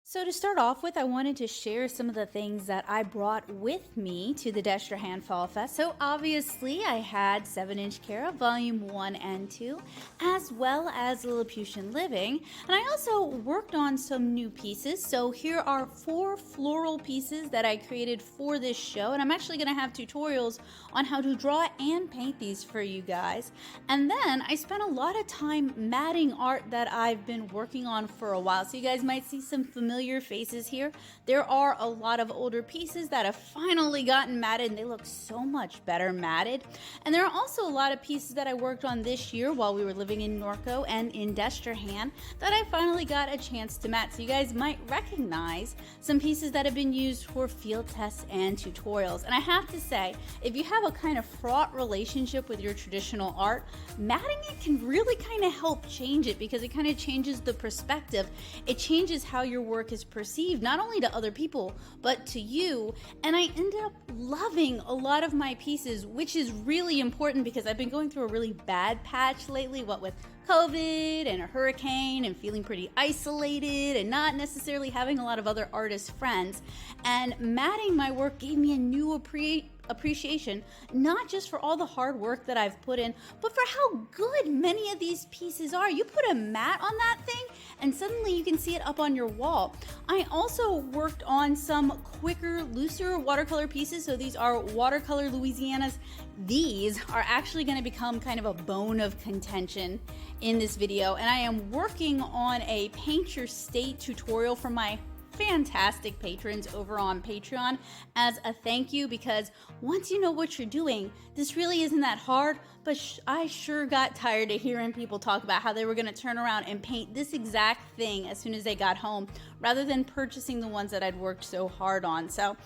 So to start off with, I wanted to share some of the things that I brought with me to the Destrehan Fall Fest. So obviously I had 7-inch Cara Volume 1 and 2, as well as Lilliputian Living. And I also worked on some new pieces. So here are 4 floral pieces that I created for this show. And I'm actually gonna have tutorials on how to draw and paint these for you guys. And then I spent a lot of time matting art that I've been working on for a while. So you guys might see some familiar faces here. There are a lot of older pieces that have finally gotten matted, and they look so much better matted. And there are also a lot of pieces that I worked on this year while we were living in Norco and in Destrehan that I finally got a chance to mat. So you guys might recognize some pieces that have been used for field tests and tutorials. And I have to say, if you have a kind of fraught relationship with your traditional art, matting it can really kind of help change it, because it kind of changes the perspective. It changes how your work is perceived, not only to other people, but to you. And I ended up loving a lot of my pieces, which is really important because I've been going through a really bad patch lately, what with COVID and a hurricane and feeling pretty isolated and not necessarily having a lot of other artist friends. And matting my work gave me a new appreciation, not just for all the hard work that I've put in, but for how good many of these pieces are. You put a mat on that thing and suddenly you can see it up on your wall. I also worked on some quicker, looser watercolor pieces. So these are Watercolor Louisianas. These are actually going to become kind of a bone of contention in this video, and I am working on a Paint Your State tutorial for my fantastic patrons over on Patreon as a thank you, because once you know what you're doing, this really isn't that hard. But I sure got tired of hearing people talk about how they were going to turn around and paint this exact thing as soon as they got home, rather than purchasing the ones that I'd worked so hard on. So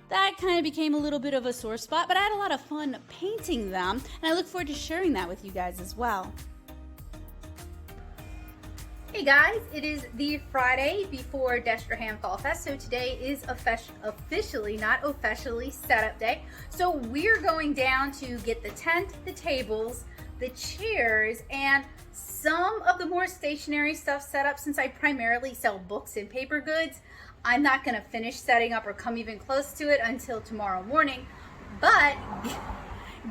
that kind of became a little bit of a sore spot, but I had a lot of fun painting them, and I look forward to sharing that with you guys as well. Hey guys, it is the Friday before Destrehan Fall Fest, so today is officially, not officially, setup day. So we're going down to get the tent, the tables, the chairs, and some of the more stationary stuff set up. Since I primarily sell books and paper goods, I'm not going to finish setting up or come even close to it until tomorrow morning, but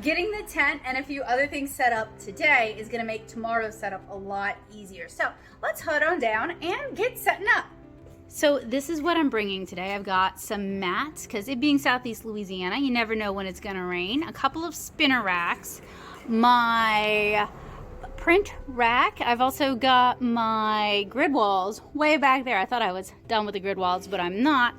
getting the tent and a few other things set up today is going to make tomorrow's setup a lot easier. So let's head on down and get setting up. So this is what I'm bringing today. I've got some mats, because it being Southeast Louisiana, you never know when it's going to rain. A couple of spinner racks, my print rack. I've also got my grid walls way back there. I thought I was done with the grid walls, but I'm not.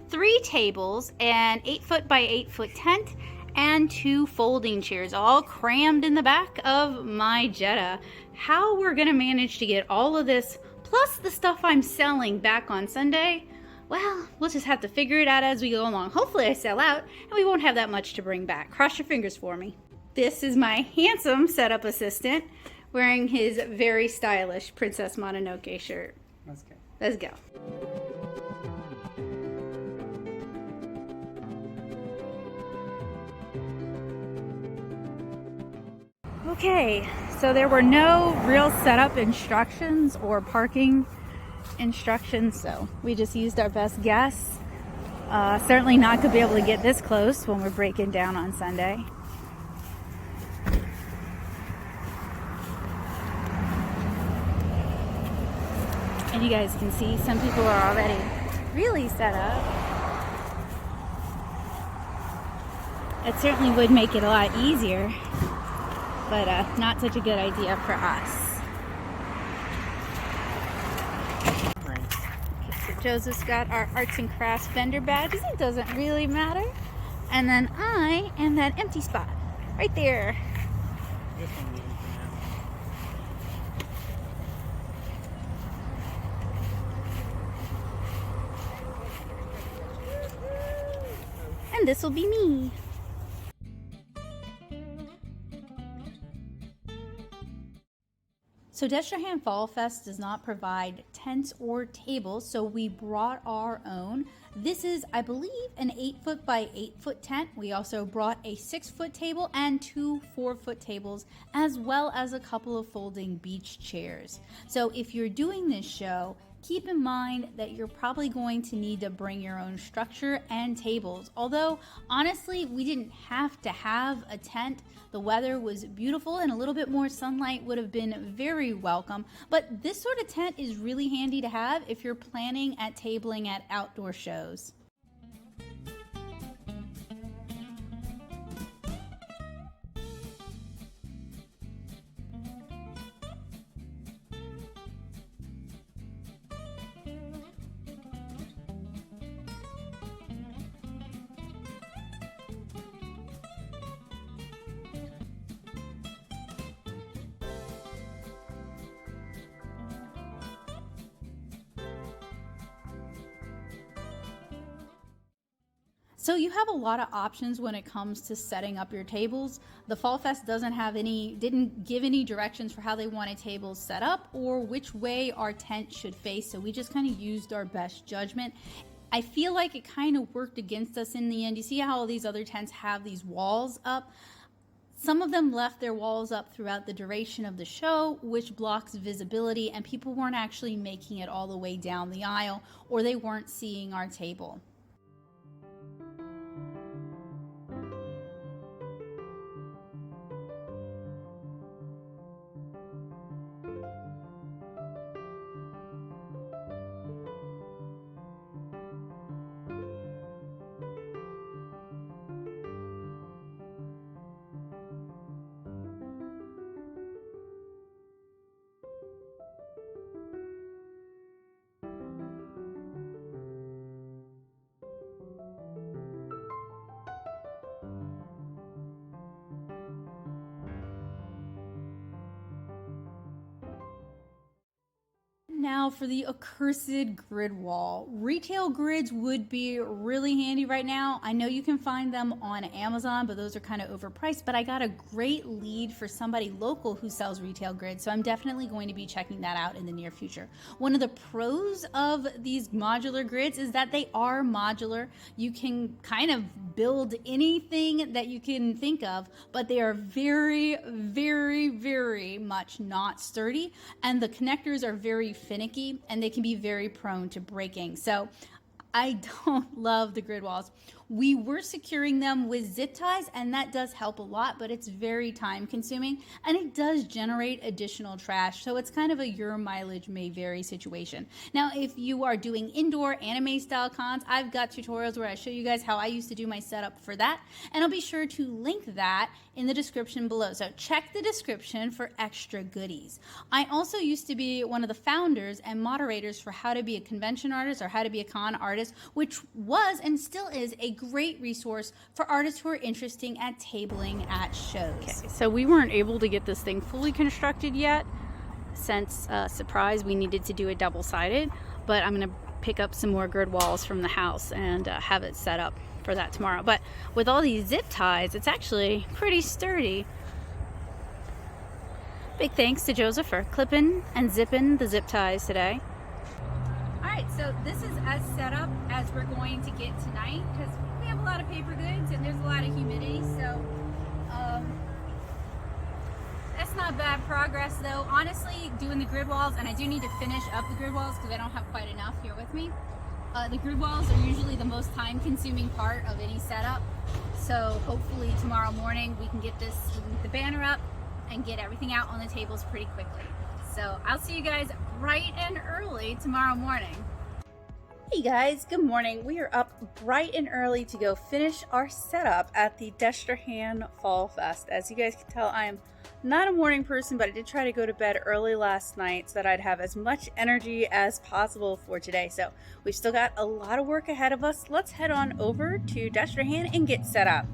3 tables, an 8-foot by 8-foot tent, and 2 folding chairs, all crammed in the back of my Jetta. How we're gonna manage to get all of this, plus the stuff I'm selling, back on Sunday, well, we'll just have to figure it out as we go along. Hopefully I sell out and we won't have that much to bring back. Cross your fingers for me. This is my handsome setup assistant wearing his very stylish Princess Mononoke shirt. Let's go. Let's go. Okay, so there were no real setup instructions or parking instructions, so we just used our best guess. Certainly not going to be able to get this close when we're breaking down on Sunday. And you guys can see some people are already really set up. It certainly would make it a lot easier, but not such a good idea for us. Okay, so Joseph's got our arts and crafts vendor badges. It doesn't really matter. And then I am that empty spot right there. This one we And this will be me. So Destrehan Fall Fest does not provide tents or tables, so we brought our own. This is, I believe, an 8-foot by 8-foot tent. We also brought a 6-foot table and 2 4-foot tables, as well as a couple of folding beach chairs. So if you're doing this show, keep in mind that you're probably going to need to bring your own structure and tables. Although, honestly, we didn't have to have a tent. The weather was beautiful and a little bit more sunlight would have been very welcome. But this sort of tent is really handy to have if you're planning at tabling at outdoor shows. So you have a lot of options when it comes to setting up your tables. The Fall Fest didn't give any directions for how they wanted tables set up or which way our tent should face. So we just kind of used our best judgment. I feel like it kind of worked against us in the end. You see how all these other tents have these walls up? Some of them left their walls up throughout the duration of the show, which blocks visibility, and people weren't actually making it all the way down the aisle, or they weren't seeing our table. Now for the accursed grid wall. Retail grids would be really handy right now. I know you can find them on Amazon, but those are kind of overpriced, but I got a great lead for somebody local who sells retail grids, so I'm definitely going to be checking that out in the near future. One of the pros of these modular grids is that they are modular. You can kind of build anything that you can think of, but they are very, very, very much not sturdy, and the connectors are very finicky and they can be very prone to breaking. So I don't love the grid walls. We were securing them with zip ties, and that does help a lot, but it's very time consuming and it does generate additional trash. So it's kind of a your mileage may vary situation. Now, if you are doing indoor anime style cons, I've got tutorials where I show you guys how I used to do my setup for that, and I'll be sure to link that in the description below. So check the description for extra goodies. I also used to be one of the founders and moderators for How to Be a Convention Artist or How to Be a Con Artist, which was and still is a great resource for artists who are interested at tabling at shows. Okay, so we weren't able to get this thing fully constructed yet since, surprise, we needed to do it double-sided, but I'm going to pick up some more grid walls from the house and have it set up for that tomorrow. But with all these zip ties, it's actually pretty sturdy. Big thanks to Joseph for clipping and zipping the zip ties today. Alright, so this is as set up as we're going to get tonight because we have a lot of paper goods and there's a lot of humidity, so that's not bad progress though. Honestly, doing the grid walls, and I do need to finish up the grid walls because I don't have quite enough here with me. The grid walls are usually the most time consuming part of any setup, so hopefully tomorrow morning we can get the banner up and get everything out on the tables pretty quickly. So I'll see you guys bright and early tomorrow morning. Hey guys, good morning. We are up bright and early to go finish our setup at the Destrehan Fall Fest. As you guys can tell, I am not a morning person, but I did try to go to bed early last night so that I'd have as much energy as possible for today. So we've still got a lot of work ahead of us. Let's head on over to Destrehan and get set up.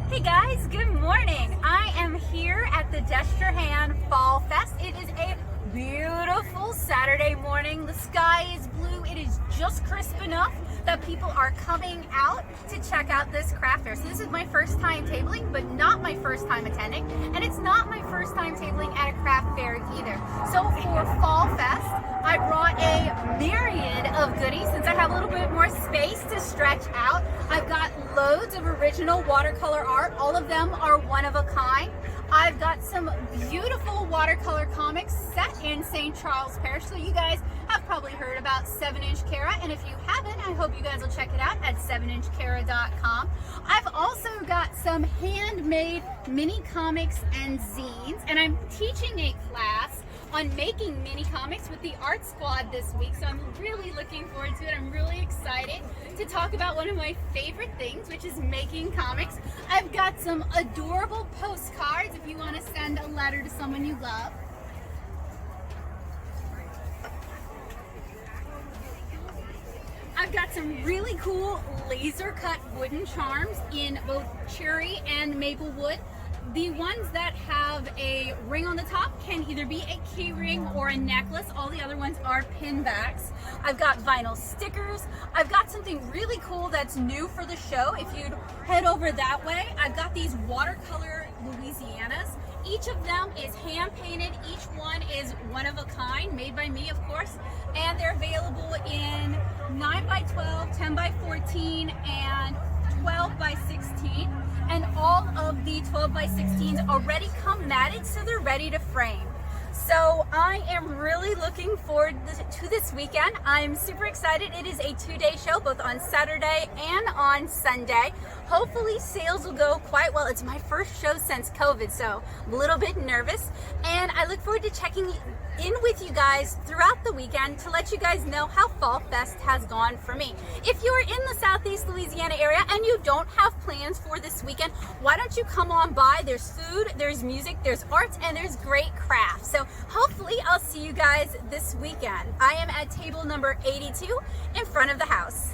Hey guys, good morning. I am here at the Destrehan Fall Fest. It is a beautiful Saturday morning. The sky is blue. It is just crisp enough that people are coming out to check out this craft fair. So this is my first time tabling, but not my first time attending. And it's not my first time tabling at a craft fair either. So for Fall Fest, I brought a myriad of goodies since I have a little bit more space to stretch out. I've got loads of original watercolor art. All of them are one of a kind. I've got some beautiful watercolor comics set in St. Charles Parish. So you guys have probably heard about 7-Inch Kara, and if you haven't, I hope you guys will check it out at 7inchkara.com. I've also got some handmade mini comics and zines, and I'm teaching a class on making mini comics with the art squad this week, so I'm really looking forward to it. I'm really excited to talk about one of my favorite things, which is making comics. I've got some adorable postcards if you want to send a letter to someone you love. I've got some really cool laser cut wooden charms in both cherry and maple wood. The ones that have a ring on the top can either be a key ring or a necklace. All the other ones are pin backs. I've got vinyl stickers. I've got something really cool that's new for the show. If you'd head over that way, I've got these watercolor Louisianas. Each of them is hand painted. Each one is one of a kind, made by me, of course. And they're available in 9x12, 10x14, and 12x16. And all of the 12x16s already come matted, so they're ready to frame. So I am really looking forward to this weekend. I'm super excited. It is a 2-day show, both on Saturday and on Sunday. Hopefully sales will go quite well. It's my first show since COVID, so I'm a little bit nervous. And I look forward to checking in with you guys throughout the weekend to let you guys know how Fall Fest has gone for me. If you're in the Southeast Louisiana area and you don't have plans for this weekend, why don't you come on by? There's food, there's music, there's arts, and there's great crafts. So hopefully I'll see you guys this weekend. I am at table number 82 in front of the house.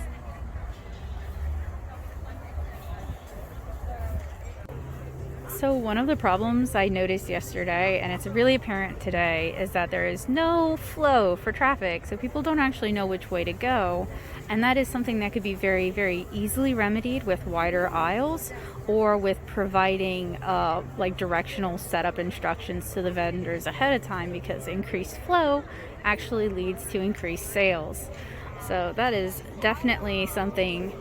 So one of the problems I noticed yesterday, and it's really apparent today, is that there is no flow for traffic. So people don't actually know which way to go. And that is something that could be very, very easily remedied with wider aisles or with providing like directional setup instructions to the vendors ahead of time, because increased flow actually leads to increased sales. So that is definitely something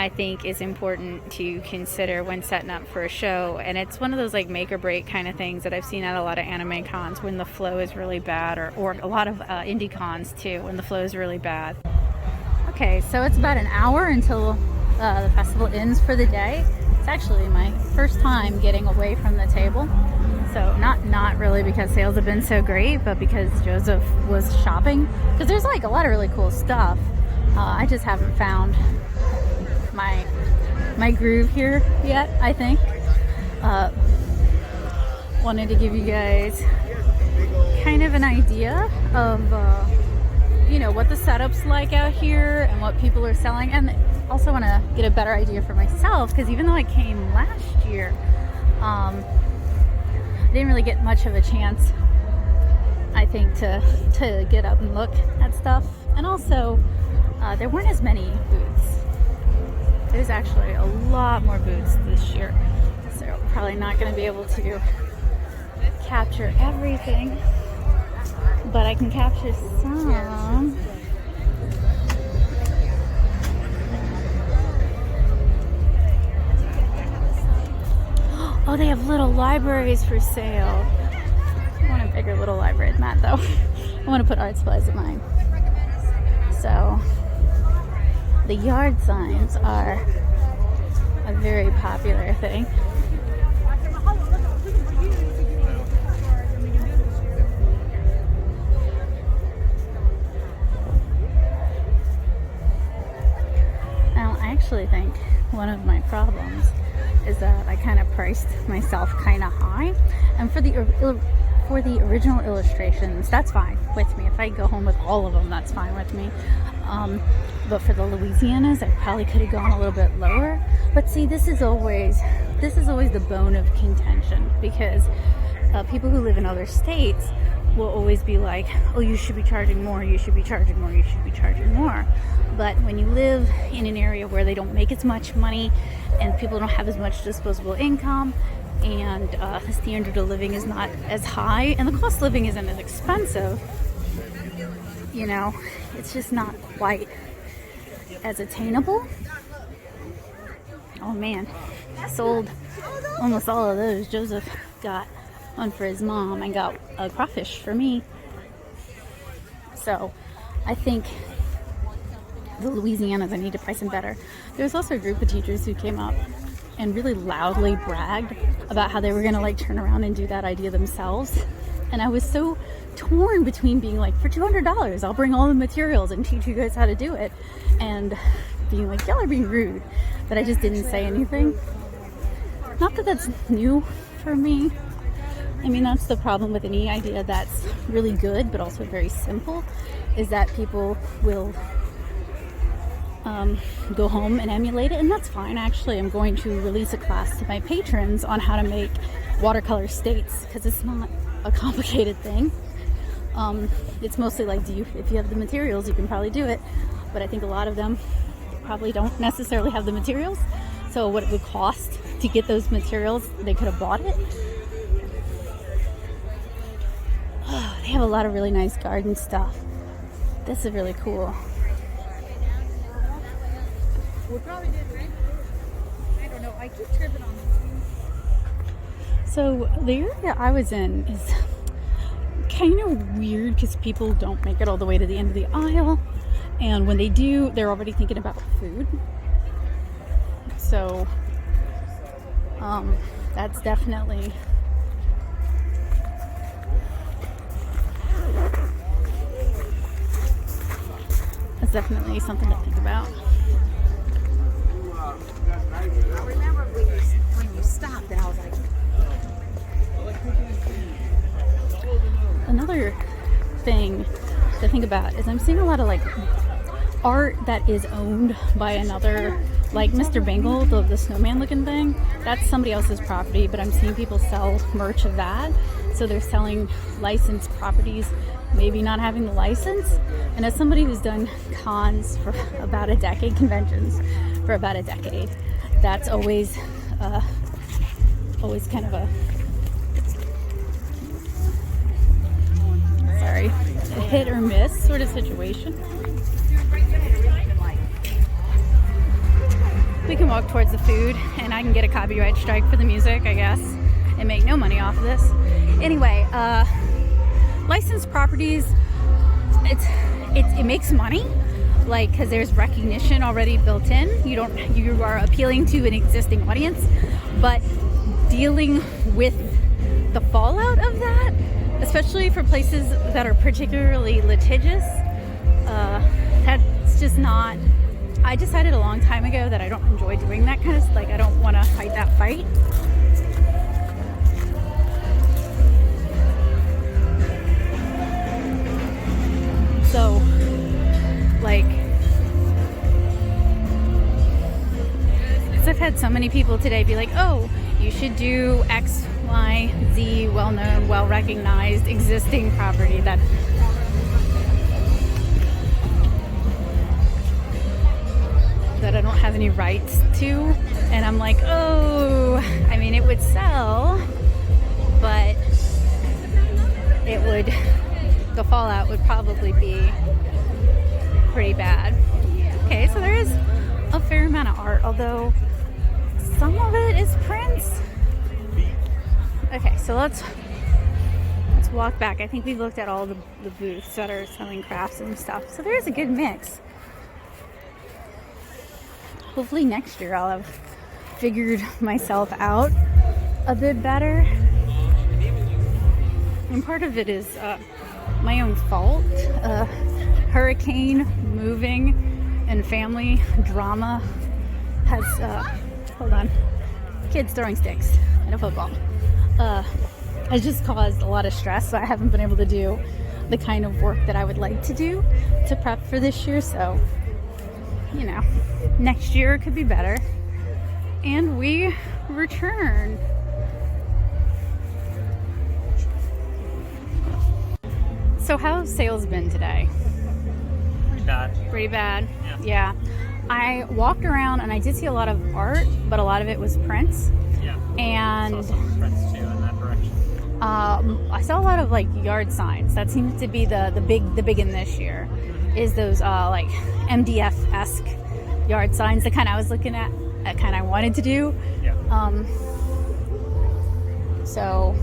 I think is important to consider when setting up for a show. And it's one of those like make or break kind of things that I've seen at a lot of anime cons when the flow is really bad, or a lot of indie cons too, when the flow is really bad. Okay, so it's about an hour until the festival ends for the day. It's actually my first time getting away from the table. So not really because sales have been so great, but because Joseph was shopping. Because there's like a lot of really cool stuff. I just haven't found my groove here yet, I think. Wanted to give you guys kind of an idea of you know, what the setup's like out here and what people are selling, and also want to get a better idea for myself, because even though I came last year, I didn't really get much of a chance, I think, to get up and look at stuff. And also there weren't as many booths. There's actually a lot more booths this year, so probably not going to be able to capture everything, but I can capture some. Oh, they have little libraries for sale. I want a bigger little library than that, though. I want to put art supplies in mine. So the yard signs are a very popular thing. Now, I actually think one of my problems is that I kind of priced myself kind of high, and for the original illustrations, that's fine with me. If I go home with all of them, that's fine with me. But for the Louisianas, I probably could have gone a little bit lower. But see, this is always the bone of contention, because people who live in other states will always be like, oh, you should be charging more, you should be charging more, you should be charging more. But when you live in an area where they don't make as much money and people don't have as much disposable income, and the standard of living is not as high and the cost of living isn't as expensive, you know, it's just not quite as attainable. Oh man, I sold almost all of those. Joseph got one for his mom and got a crawfish for me. So I think the Louisianas, I need to price them better. There's also a group of teachers who came up and really loudly bragged about how they were gonna like turn around and do that idea themselves. And I was so torn between being like, for $200, I'll bring all the materials and teach you guys how to do it, and being like, y'all are being rude. But I just didn't say anything. Not that that's new for me. I mean, that's the problem with any idea that's really good but also very simple, is that people will go home and emulate it, and that's fine. Actually, I'm going to release a class to my patrons on how to make watercolor states, because it's not a complicated thing. It's mostly like, if you have the materials, you can probably do it, but I think a lot of them probably don't necessarily have the materials. So what it would cost to get those materials, they could have bought it. Oh, they have a lot of really nice garden stuff. This is really cool. We probably did, right? I don't know. I keep tripping on them. So the area I was in is kind of weird because people don't make it all the way to the end of the aisle, and when they do, they're already thinking about food. So that's definitely something to think about. I remember when you stopped, and I was like, Another thing to think about is I'm seeing a lot of like art that is owned by another, like Mr. Bangle, the snowman looking thing. That's somebody else's property, but I'm seeing people sell merch of that. So they're selling licensed properties, maybe not having the license. And as somebody who's done cons for about a decade, conventions for about a decade, that's always kind of a hit or miss sort of situation. We can walk towards the food, and I can get a copyright strike for the music, I guess, and make no money off of this. Anyway, licensed properties, it makes money, like, because there's recognition already built in. You are appealing to an existing audience, but dealing with the fallout of that, especially for places that are particularly litigious, that's just not. I decided a long time ago that I don't enjoy doing that kind of stuff. Like, I don't want to fight that fight. So, like, because I've had so many people today be like, oh, you should do X, Y, Z, well-known, well-recognized, existing property that I don't have any rights to. And I'm like, oh, I mean, it would sell, but the fallout would probably be pretty bad. Okay, so there is a fair amount of art, although some of it is prints. Okay, so let's walk back. I think we've looked at all the booths that are selling crafts and stuff. So there is a good mix. Hopefully next year I'll have figured myself out a bit better. And part of it is my own fault. Hurricane, moving, and family drama has, hold on, kids throwing sticks at a football. Has just caused a lot of stress, so I haven't been able to do the kind of work that I would like to do to prep for this year. So, you know, next year could be better. And we return. So how's sales been today? Pretty bad. Pretty bad? Yeah. I walked around and I did see a lot of art, but a lot of it was prints. Yeah. And saw some prints too in that direction. I saw a lot of like yard signs. That seems to be the big in this year. Is those like MDF-esque yard signs, the kind I was looking at, that kind I wanted to do. Yeah. So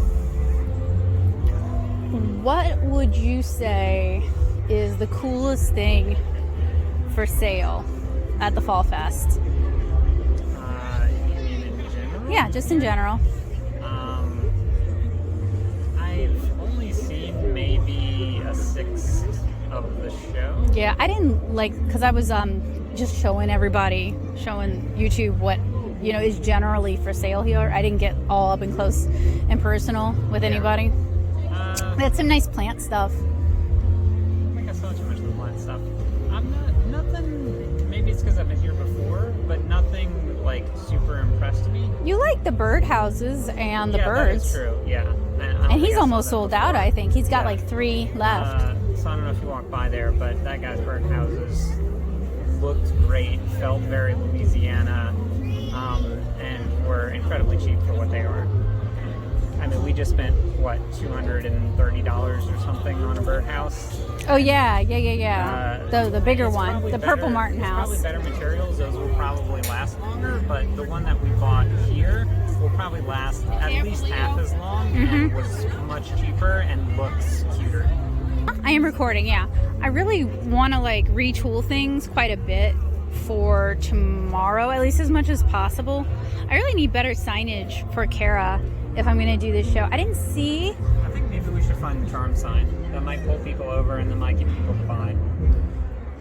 what would you say is the coolest thing for sale at the Fall Fest? You mean in general? Yeah, just in general. I've only seen maybe a sixth of the show. Yeah, I didn't like, because I was just showing YouTube what is generally for sale here. I didn't get all up and close and personal with anybody. They had some nice plant stuff. I think I saw too much of the plant stuff. Nothing. Maybe it's because I've been here before, but nothing like super impressed me. You like the birdhouses and the birds. That's true. Yeah, and he's almost sold out. I think he's got like 3 left. So I don't know if you walked by there, but that guy's birdhouses looked great, felt very Louisiana, and were incredibly cheap for what they are. I mean, we just spent, what, $230 or something on a birdhouse? Oh, yeah. The bigger one, the Purple Martin house. It's probably better materials. Those will probably last longer, but the one that we bought here will probably last at least half as long and was much cheaper and looks cuter. I am recording, yeah. I really want to like retool things quite a bit for tomorrow, at least as much as possible. I really need better signage for Kara if I'm going to do this show. I didn't see... I think maybe we should find the charm sign. That might pull people over and that might get people to buy.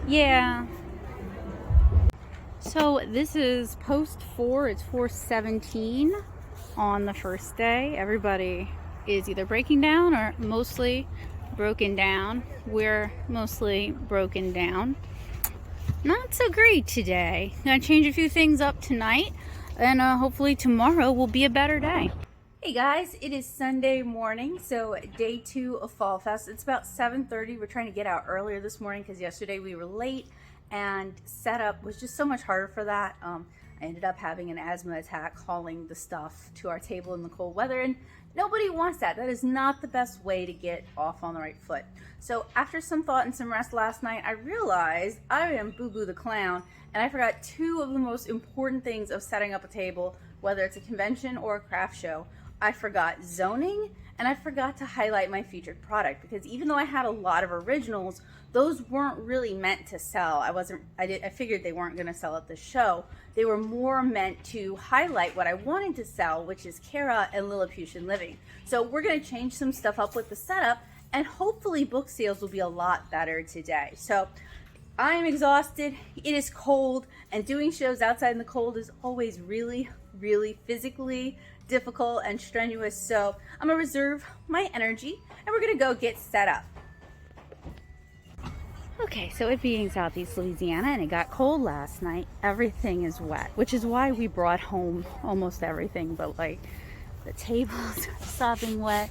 Yeah. So this is post 4. It's 4:17 on the first day. Everybody is either breaking down or mostly broken down. We're mostly broken down. Not so great today. Gonna change a few things up tonight, and hopefully tomorrow will be a better day. Hey guys, it is Sunday morning, so day 2 of Fall Fest. It's about 7:30. We're trying to get out earlier this morning because yesterday we were late, and setup was just so much harder for that. I ended up having an asthma attack hauling the stuff to our table in the cold weather, and nobody wants that. That is not the best way to get off on the right foot. So after some thought and some rest last night, I realized I am Boo Boo the Clown, and I forgot 2 of the most important things of setting up a table, whether it's a convention or a craft show. I forgot zoning, and I forgot to highlight my featured product, because even though I had a lot of originals, those weren't really meant to sell. I figured they weren't going to sell at the show. They were more meant to highlight what I wanted to sell, which is Kara and Lilliputian Living. So we're going to change some stuff up with the setup, and hopefully book sales will be a lot better today. So I am exhausted. It is cold, and doing shows outside in the cold is always really, really physically difficult and strenuous. So I'm gonna reserve my energy, and we're gonna go get set up. Okay, so it being Southeast Louisiana and it got cold last night, everything is wet, which is why we brought home almost everything, but like the tables are sopping wet,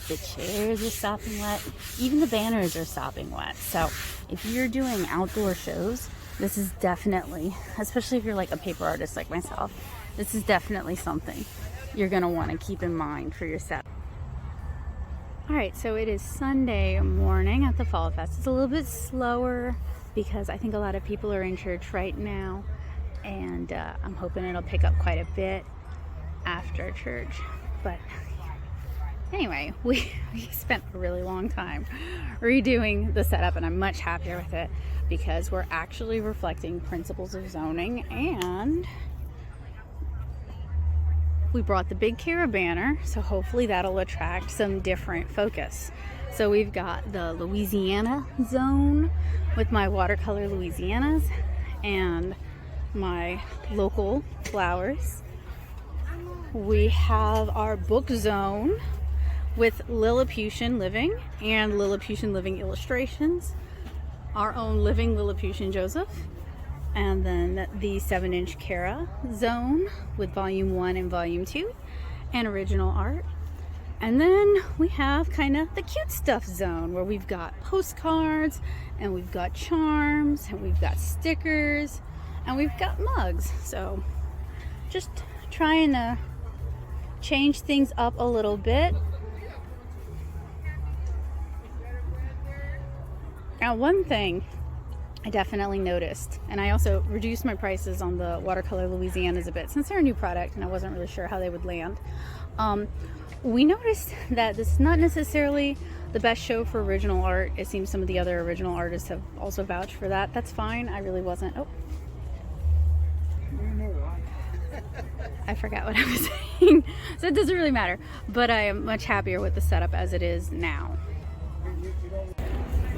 the chairs are sopping wet, even the banners are sopping wet. So if you're doing outdoor shows, this is definitely, especially if you're like a paper artist like myself, this is definitely something you're gonna want to keep in mind for your set. All right, so it is Sunday morning at the Fall Fest. It's a little bit slower because I think a lot of people are in church right now, and I'm hoping it'll pick up quite a bit after church. But anyway, we spent a really long time redoing the setup, and I'm much happier with it because we're actually reflecting principles of zoning, and we brought the big Kara banner, so hopefully that'll attract some different focus. So we've got the Louisiana zone with my watercolor Louisianas and my local flowers. We have our book zone with Lilliputian Living and Lilliputian Living illustrations, our own living Lilliputian Joseph, and then the 7-inch Kara zone with volume 1 and volume 2 and original art. And then we have kind of the cute stuff zone where we've got postcards, and we've got charms, and we've got stickers, and we've got mugs. So just trying to change things up a little bit. Now, one thing I definitely noticed, and I also reduced my prices on the Watercolor Louisianas a bit since they're a new product and I wasn't really sure how they would land. We noticed that this is not necessarily the best show for original art. It seems some of the other original artists have also vouched for that. That's fine. I really wasn't. Oh, I forgot what I was saying. So it doesn't really matter, but I am much happier with the setup as it is now.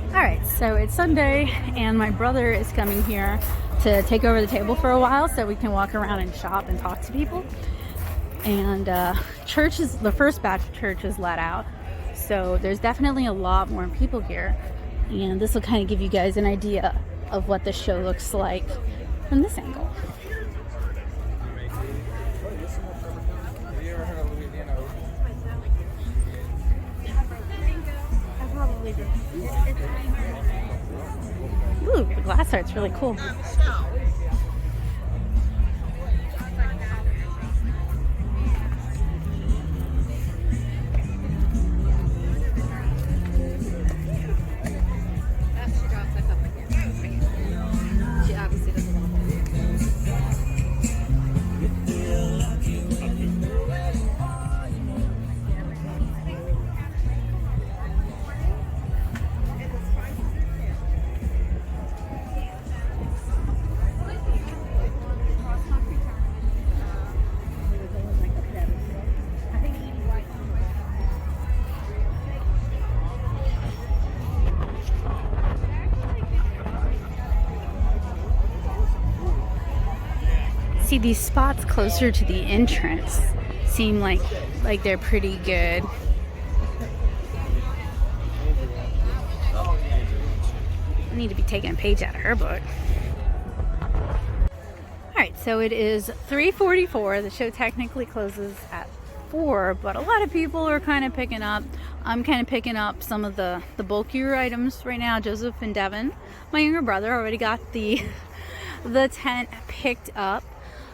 Alright, so it's Sunday and my brother is coming here to take over the table for a while so we can walk around and shop and talk to people. And the first batch of church is let out, so there's definitely a lot more people here. And this will kind of give you guys an idea of what the show looks like from this angle. Ooh, the glass art's really cool. See, these spots closer to the entrance seem like they're pretty good. I need to be taking a page out of her book. Alright, so it is 3:44. The show technically closes at 4, but a lot of people are kind of picking up. I'm kind of picking up some of the bulkier items right now. Joseph and Devin, my younger brother, already got the tent picked up.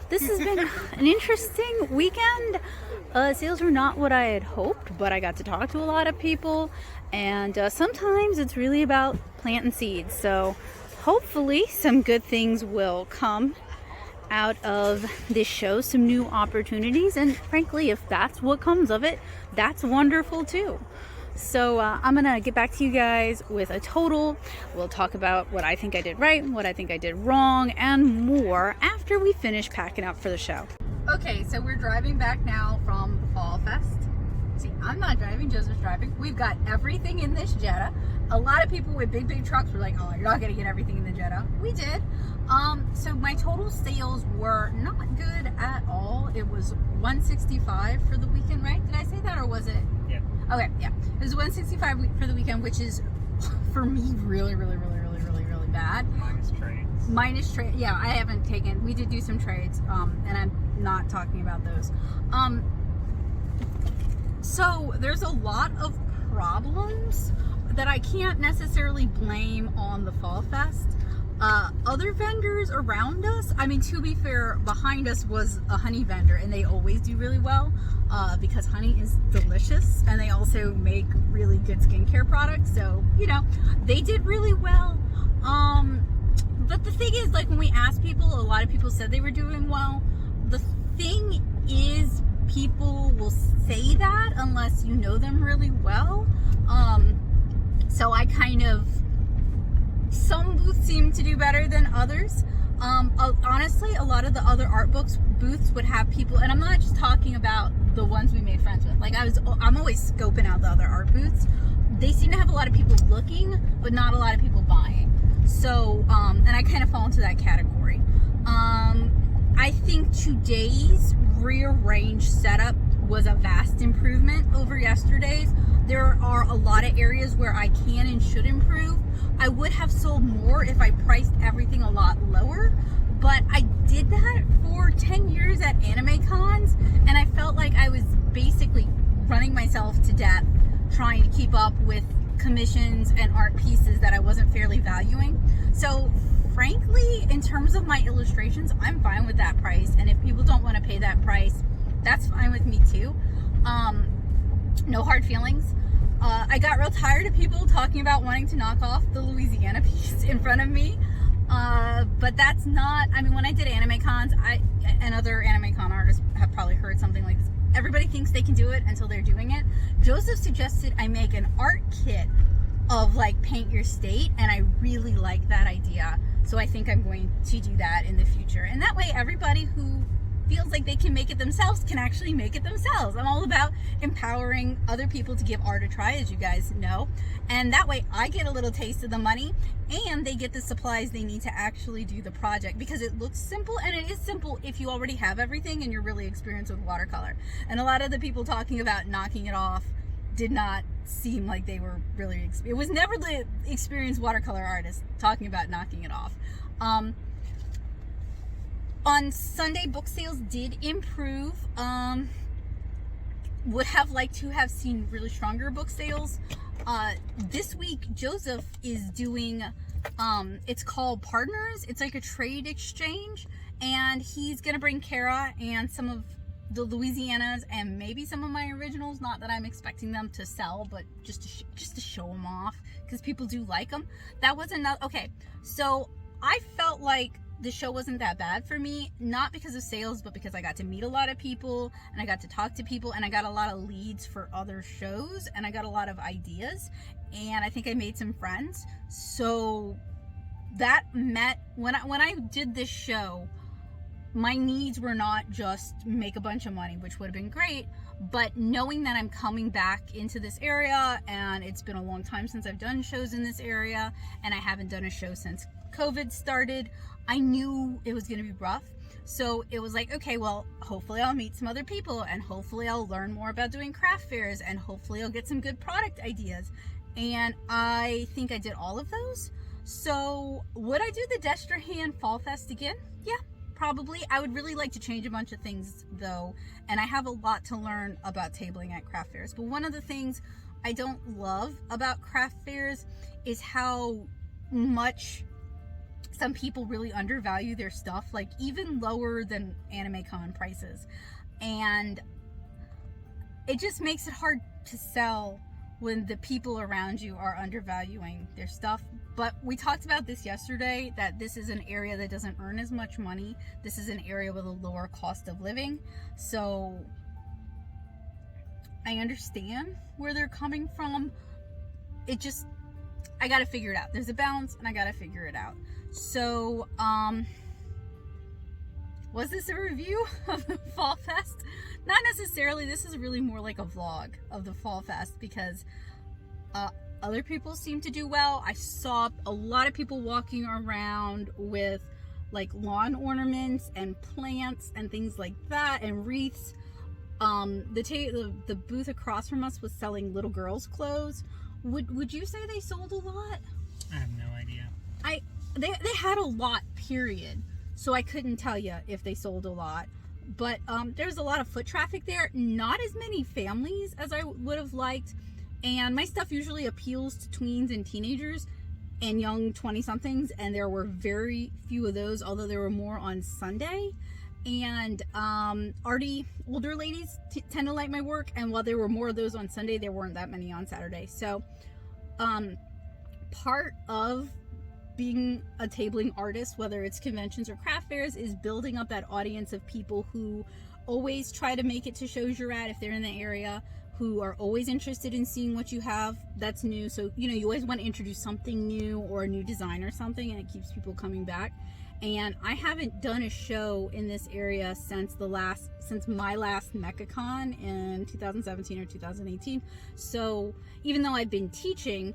This has been an interesting weekend. Sales were not what I had hoped, but I got to talk to a lot of people, and sometimes it's really about planting seeds. So hopefully some good things will come out of this show, some new opportunities, and frankly, if that's what comes of it, that's wonderful too. So I'm gonna get back to you guys with a total. We'll talk about what I think I did right, what I think I did wrong, and more after we finish packing up for the show. Okay, so we're driving back now from the Fall Fest. See, I'm not driving, Joseph's driving. We've got everything in this Jetta. A lot of people with big trucks were like, oh, you're not gonna get everything in the Jetta. We did. So my total sales were not good at all. It was $165 for the weekend, right? Did I say that, or was it? Yeah. Okay, yeah. It was $165 for the weekend, which is, for me, really bad. Minus trade. Yeah, I haven't taken, we did do some trades, and I'm not talking about those. So there's a lot of problems that I can't necessarily blame on the Fall Fest. Other vendors around us, I mean, to be fair, behind us was a honey vendor, and they always do really well because honey is delicious, and they also make really good skincare products, so, you know, they did really well. But the thing is, like, when we asked people, a lot of people said they were doing well. The thing is, people will say that unless you know them really well. So I kind of, some booths seem to do better than others. Honestly, a lot of the other art books booths would have people, and I'm not just talking about the ones we made friends with. Like, I'm always scoping out the other art booths. They seem to have a lot of people looking, but not a lot of people buying. So, and I kind of fall into that category. I think today's rearranged setup was a vast improvement over yesterday's. There are a lot of areas where I can and should improve. I would have sold more if I priced everything a lot lower, but I did that for 10 years at anime cons, and I felt like I was basically running myself to death trying to keep up with commissions and art pieces that I wasn't fairly valuing. So frankly, in terms of my illustrations, I'm fine with that price, and if people don't want to pay that price, that's fine with me too. No hard feelings. I got real tired of people talking about wanting to knock off the Louisiana piece in front of me. But that's not, I mean, when I did anime cons, and other anime con artists have probably heard something like this. Everybody thinks they can do it until they're doing it. Joseph suggested I make an art kit of like paint your state, and I really like that idea. So I think I'm going to do that in the future. And that way everybody who feels like they can make it themselves can actually make it themselves. I'm all about empowering other people to give art a try, as you guys know. And that way I get a little taste of the money, and they get the supplies they need to actually do the project, because it looks simple, and it is simple if you already have everything and you're really experienced with watercolor. And a lot of the people talking about knocking it off did not seem like they were really, it was never the experienced watercolor artist talking about knocking it off. On Sunday, book sales did improve. Would have liked to have seen really stronger book sales. This week, Joseph is doing, it's called Partners. It's like a trade exchange, and he's gonna bring Kara and some of the Louisianas and maybe some of my originals. Not that I'm expecting them to sell, but just to show them off, because people do like them. That was another. Okay, so I felt like the show wasn't that bad for me, not because of sales, but because I got to meet a lot of people, and I got to talk to people, and I got a lot of leads for other shows, and I got a lot of ideas, and I think I made some friends. So that met, when I did this show, my needs were not just make a bunch of money, which would have been great, but knowing that I'm coming back into this area, and it's been a long time since I've done shows in this area, and I haven't done a show since COVID started, I knew it was going to be rough. So it was like, okay, well, hopefully I'll meet some other people, and hopefully I'll learn more about doing craft fairs, and hopefully I'll get some good product ideas. And I think I did all of those. So would I do the Destrehan Fall Fest again? Yeah, probably. I would really like to change a bunch of things though, and I have a lot to learn about tabling at craft fairs. But one of the things I don't love about craft fairs is how much some people really undervalue their stuff, like even lower than anime con prices, and it just makes it hard to sell when the people around you are undervaluing their stuff. But we talked about this yesterday, that this is an area that doesn't earn as much money. This is an area with a lower cost of living, so I understand where they're coming from. It just, I gotta figure it out. There's a balance, and I gotta figure it out. So, was this a review of the Fall Fest? Not necessarily. This is really more like a vlog of the Fall Fest, because other people seem to do well. I saw a lot of people walking around with like lawn ornaments and plants and things like that, and wreaths. The booth across from us was selling little girls' clothes. Would you say they sold a lot? I have no idea. They had a lot, period. So I couldn't tell you if they sold a lot. But there's a lot of foot traffic there. Not as many families as I would have liked. And my stuff usually appeals to tweens and teenagers and young 20-somethings. And there were very few of those, although there were more on Sunday. And arty older ladies tend to like my work. And while there were more of those on Sunday, there weren't that many on Saturday. So part of being a tabling artist, whether it's conventions or craft fairs, is building up that audience of people who always try to make it to shows you're at if they're in the area, who are always interested in seeing what you have that's new. So, you know, you always want to introduce something new or a new design or something, and it keeps people coming back. And I haven't done a show in this area since my last MechaCon in 2017 or 2018. So even though I've been teaching,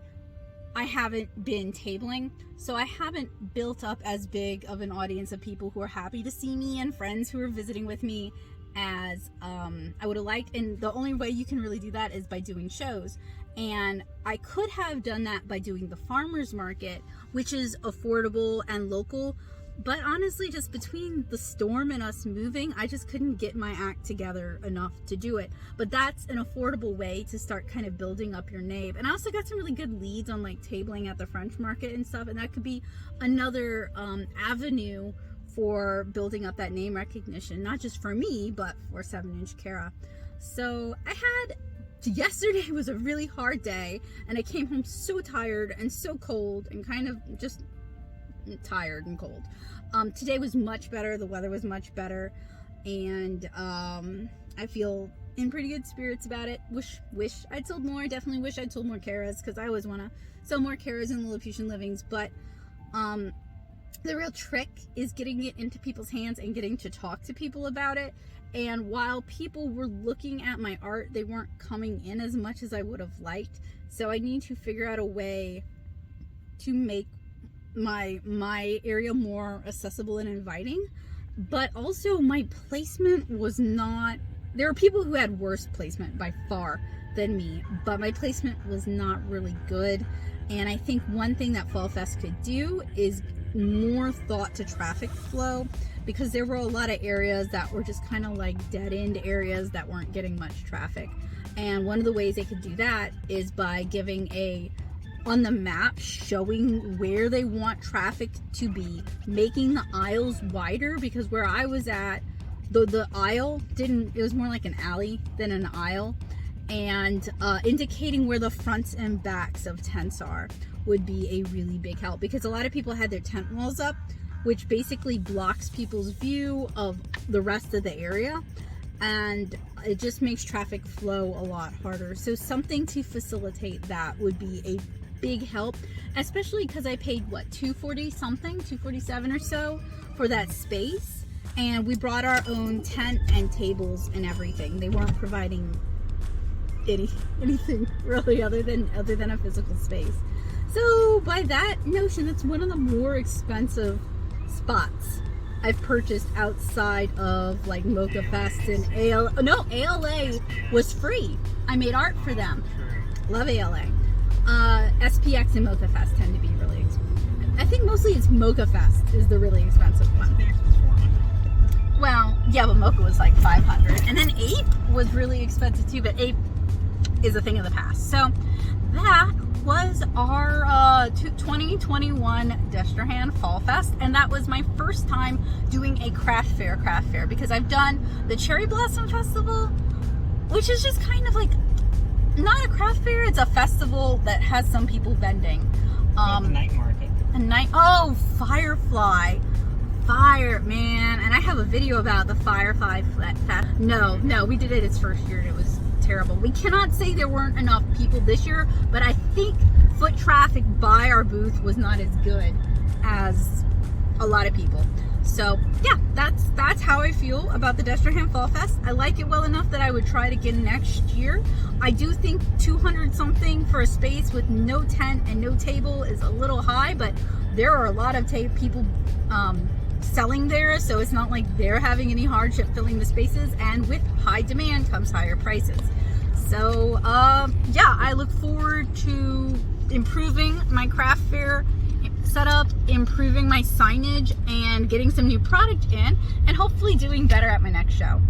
I haven't been tabling, so I haven't built up as big of an audience of people who are happy to see me and friends who are visiting with me as I would have liked. And the only way you can really do that is by doing shows. And I could have done that by doing the farmers market, which is affordable and local. But honestly, just between the storm and us moving, I just couldn't get my act together enough to do it. But that's an affordable way to start kind of building up your name. And I also got some really good leads on like tabling at the French market and stuff. And that could be another avenue for building up that name recognition, not just for me, but for 7-inch Kara. So I had yesterday was a really hard day, and I came home so tired and so cold and kind of just tired and cold. Today was much better. The weather was much better, and I feel in pretty good spirits about it. Wish I'd sold more. Definitely wish I'd sold more Caras, because I always want to sell more Caras in Lilliputian Livings. But the real trick is getting it into people's hands and getting to talk to people about it. And while people were looking at my art, they weren't coming in as much as I would have liked. So I need to figure out a way to make my area more accessible and inviting. But also my placement was not, there were people who had worse placement by far than me, but my placement was not really good. And I think one thing that Fall Fest could do is more thought to traffic flow, because there were a lot of areas that were just kind of like dead-end areas that weren't getting much traffic. And one of the ways they could do that is by giving on the map, showing where they want traffic to be, making the aisles wider, because where I was at, the aisle it was more like an alley than an aisle, and indicating where the fronts and backs of tents are would be a really big help, because a lot of people had their tent walls up, which basically blocks people's view of the rest of the area, and it just makes traffic flow a lot harder. So something to facilitate that would be a big help, especially because I paid what, $247 or so for that space, and we brought our own tent and tables and everything. They weren't providing anything really other than a physical space. So by that notion, that's one of the more expensive spots I've purchased outside of like Mocha Fest and ALA was free. I made art for them. Love ALA. SPX and Mocha Fest tend to be really expensive. I think mostly it's Mocha Fest is the really expensive one. Well, yeah, but Mocha was like $500, and then Ape was really expensive too. But Ape is a thing of the past. So that was our 2021 Destrehan Fall Fest, and that was my first time doing a craft fair, because I've done the Cherry Blossom Festival, which is just kind of like not a craft fair, it's a festival that has some people vending. Night market. Firefly. Man, and I have a video about the Firefly Fest. No, we did it its first year and it was terrible. We cannot say there weren't enough people this year, but I think foot traffic by our booth was not as good as a lot of people. So yeah, that's how I feel about the Destrehan Fall Fest. I like it well enough that I would try it again next year. I do think 200 something for a space with no tent and no table is a little high, but there are a lot of people selling there, so it's not like they're having any hardship filling the spaces, and with high demand comes higher prices. So yeah, I look forward to improving my craft fair setup, improving my signage, and getting some new product in, and hopefully doing better at my next show.